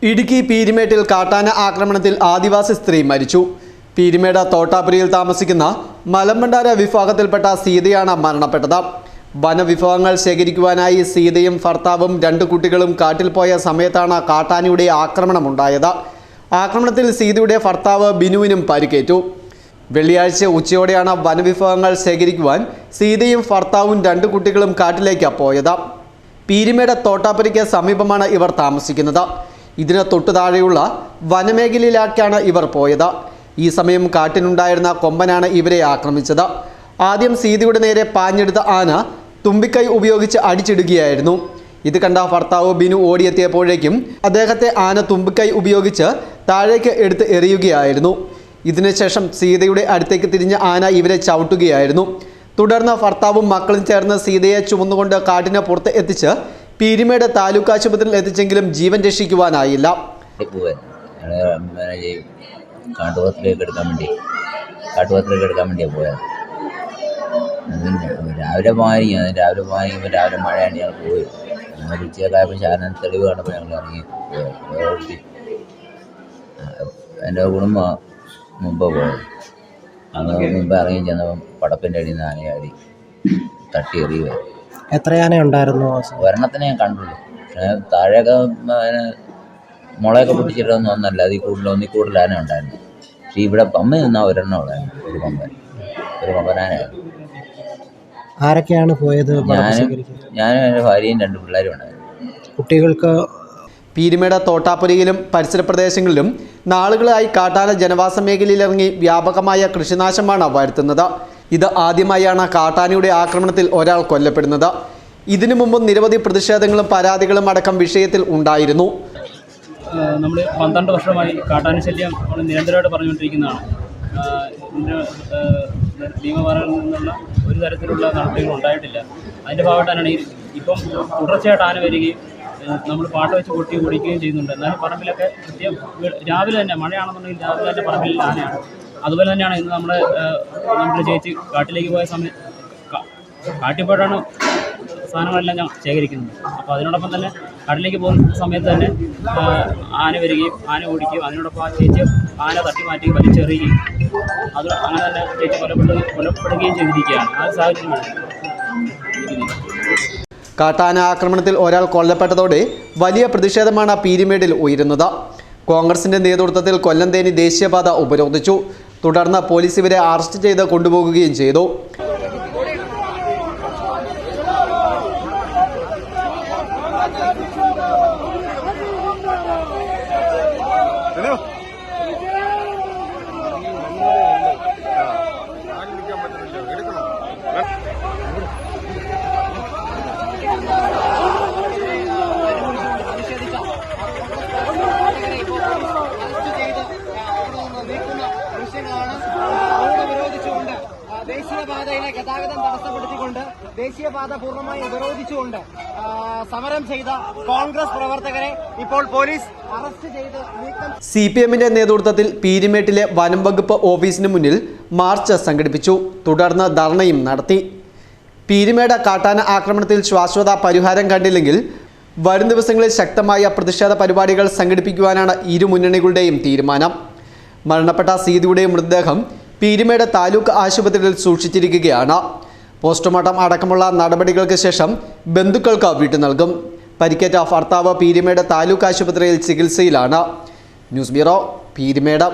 ഇടുക്കി പീരുമേട്ടിൽ കാട്ടാന ആക്രമണത്തിൽ ആദിവാസി സ്ത്രീ മരിച്ചു. പീരുമേട് തോട്ടാപുരിയിൽ താമസിക്കുന്ന മലമ്പണ്ടാര വിഭാഗത്തിൽപ്പെട്ട സീതയാണ് മരണപ്പെട്ടത്. വനവിഭവങ്ങൾ ശേഖരിക്കുവാനായി സീതയും ഭർത്താവും 2 കുട്ടികളും കാട്ടിൽ പോയ സമയത്താണ് കാട്ടാനയുടെ ആക്രമണമുണ്ടായത്. ആക്രമണത്തിൽ സീതയുടെ ഭർത്താവ് ബിനുവിനും പരിക്കേറ്റു. വെള്ളിയാഴ്ച ഉച്ചയോടെയാണ് വനവിഭവങ്ങൾ ശേഖരിക്കുവാൻ സീതയും ഭർത്താവും 2 കുട്ടികളും കാട്ടിലേക്ക് പോയത്. പീരുമേട് തോട്ടാപുരിക്ക് സമീപമാണ് ഇവർ താമസിക്കുന്നത്. ഇതിന് തൊട്ടു താഴെയുള്ള വനമേഖലയിലേക്കാണ് ഇവർ പോയത്. ഈ സമയം കാട്ടിനുണ്ടായിരുന്ന കൊമ്പനാണ് ഇവരെ ആക്രമിച്ചത്. ആദ്യം സീതയുടെ നേരെ പാഞ്ഞെടുത്ത ആന തുമ്പിക്കൈ ഉപയോഗിച്ച് അടിച്ചിടുകയായിരുന്നു. ഇത് കണ്ട ഭർത്താവ് ബിനു ഓടിയെത്തിയപ്പോഴേക്കും അദ്ദേഹത്തെ ആന തുമ്പിക്കൈ ഉപയോഗിച്ച് താഴേക്ക് എടുത്ത് എറിയുകയായിരുന്നു. ഇതിനുശേഷം സീതയുടെ അടുത്തേക്ക് തിരിഞ്ഞ ആന ഇവരെ ചവിട്ടുകയായിരുന്നു. തുടർന്ന് ഭർത്താവും മക്കളും ചേർന്ന് സീതയെ ചുമന്നുകൊണ്ട് കാട്ടിന് പുറത്ത് എത്തിച്ച് പീരുമേട് താലൂക്ക് ആശുപത്രിയിൽ എത്തിച്ചെങ്കിലും ജീവൻ രക്ഷിക്കുവാനായില്ല. കാട്ടുപത്രത്തിലേക്ക് എടുക്കാൻ വേണ്ടിയാണ് പോയത്. രാവിലെ പോകാനിരിക്കും. രാവിലെ മഴയാണ്, ഞങ്ങൾ പോയി. ഞങ്ങൾ ഉച്ചയൊക്കെയായപ്പോൾ ശാരന തെളിവ് കണ്ടപ്പോൾ ഞങ്ങൾ ഇറങ്ങി പോയി. എൻ്റെ കുടുംബം മുമ്പ് പോയത്. അങ്ങനെ മുമ്പ് ഇറങ്ങി ചെന്നപ്പം പടപ്പിൻ്റെ അടിയിൽ നിന്ന് ആനയാടി തട്ടി എറിയുക. എത്ര ആന ഉണ്ടായിരുന്നു? ഒരെണ്ണത്തിനെ ഞാൻ കണ്ടുള്ളൂ. പക്ഷേ താഴെയൊക്കെ മുളയൊക്കെ പൊട്ടിച്ചിട്ടൊന്നും ഒന്നല്ല, ഒന്നിൽ കൂടുതൽ ആന ഉണ്ടായിരുന്നു. പക്ഷേ ഇവിടെ പമ്പ നിന്നാൽ ഒരെണ്ണം ഉണ്ടായിരുന്നു. ഒരു കൊമ്പനാനായിരുന്നു. ആരൊക്കെയാണ് പോയത്? ഞാനും എൻ്റെ ഭാര്യയും 2 പിള്ളേരും ഉണ്ടായിരുന്നു. കുട്ടികൾക്ക് പീരുമേട് തോട്ടാപുരിയിലും പരിസര പ്രദേശങ്ങളിലും നാളുകളായി കാട്ടാന ജനവാസ മേഖലയിലിറങ്ങി വ്യാപകമായ കൃഷിനാശമാണ് വരുത്തുന്നത്. ഇത് ആദ്യമായാണ് കാട്ടാനയുടെ ആക്രമണത്തിൽ ഒരാൾ കൊല്ലപ്പെടുന്നത്. ഇതിനു മുമ്പ് നിരവധി പ്രതിഷേധങ്ങളും പരാതികളും അടക്കം വിഷയത്തിൽ ഉണ്ടായിരുന്നു. നമ്മൾ 12 വർഷമായി കാട്ടാന ശല്യം നിരന്തരമായിട്ട് പറഞ്ഞുകൊണ്ടിരിക്കുന്നതാണ്. നിയമപാലനയിൽ നിന്നുള്ള ഒരു തരത്തിലുള്ള നടപടികൾ ഉണ്ടായിട്ടില്ല. അതിൻ്റെ ഭാഗമായിട്ടാണ് ഇപ്പം തുടർച്ചയായിട്ട് ആന വരികയും നമ്മൾ പാട്ട് വെച്ച് കൊട്ടി ഓടിക്കുകയും ചെയ്യുന്നുണ്ട്. എന്നാലും പറമ്പിലൊക്കെ കൃത്യം രാവിലെ തന്നെ, മഴയാണെന്നുണ്ടെങ്കിൽ രാവിലെ തന്നെ പറമ്പിൽ ആനയാണ്. അതുപോലെ തന്നെയാണ് ഇന്ന് നമ്മുടെ ചേച്ചി കാട്ടിലേക്ക് പോയ സമയം കാട്ടിൽ പോയിട്ടാണ് സാധനങ്ങളെല്ലാം ഞാൻ ശേഖരിക്കുന്നത്. അപ്പോൾ അതിനോടൊപ്പം തന്നെ കാട്ടിലേക്ക് പോകുന്ന സമയത്ത് തന്നെ ആന വരികയും ആന ഓടിക്കുകയും അതിനോടൊപ്പം ആ ചേച്ചി ആന തട്ടി മാറ്റി വലിച്ചെറിയുകയും അത് അങ്ങനെ തന്നെ ചേച്ചി കൊല്ലപ്പെടുകയും ചെയ്തിരിക്കുകയാണ്. ആ സാഹചര്യമാണ്. കാട്ടാന ആക്രമണത്തിൽ ഒരാൾ കൊല്ലപ്പെട്ടതോടെ വലിയ പ്രതിഷേധമാണ് പീരുമേടിൽ ഉയരുന്നത്. കോൺഗ്രസിന്റെ നേതൃത്വത്തിൽ കൊല്ലന്തേനി ദേശീയപാത ഉപരോധിച്ചു. തുടർന്ന് പോലീസ് ഇവരെ അറസ്റ്റ് ചെയ്ത് കൊണ്ടുപോകുകയും ചെയ്തു. ദേശീയപാതയിലെ ഗതാഗതം തടസ്സപ്പെടുത്തിക്കൊണ്ട് ദേശീയപാത പൂർണ്ണമായി ഉപരോധിച്ചുകൊണ്ട് സമരം ചെയ്ത കോൺഗ്രസ് പ്രവർത്തകരെ ഇപ്പോൾ പോലീസ് അറസ്റ്റ് ചെയ്ത് നീക്കം. CPMന്റെ നേതൃത്വത്തിൽ പീരുമേട്ടിലെ വനം വകുപ്പ് ഓഫീസിന് മുന്നിൽ മാർച്ച് സംഘടിപ്പിച്ചു. തുടർന്ന് ധർണയും നടത്തി. പീരുമേട് കാട്ടാന ആക്രമണത്തിൽ ശാശ്വത പരിഹാരം കണ്ടില്ലെങ്കിൽ വരും ദിവസങ്ങളിൽ ശക്തമായ പ്രതിഷേധ പരിപാടികൾ സംഘടിപ്പിക്കുവാനാണ് ഇരു മുന്നണികളുടെയും തീരുമാനം. മരണപ്പെട്ട സീതയുടെ മൃതദേഹം പീരുമേട് താലൂക്ക് ആശുപത്രിയിൽ സൂക്ഷിച്ചിരിക്കുകയാണ്. പോസ്റ്റ്മോർട്ടം അടക്കമുള്ള നടപടികൾക്ക് ശേഷം ബന്ധുക്കൾക്ക് വിട്ടു നൽകും. പരിക്കേറ്റ ഭർത്താവ് പീരുമേട് താലൂക്ക് ആശുപത്രിയിൽ ചികിത്സയിലാണ്. News bureau, Peermade.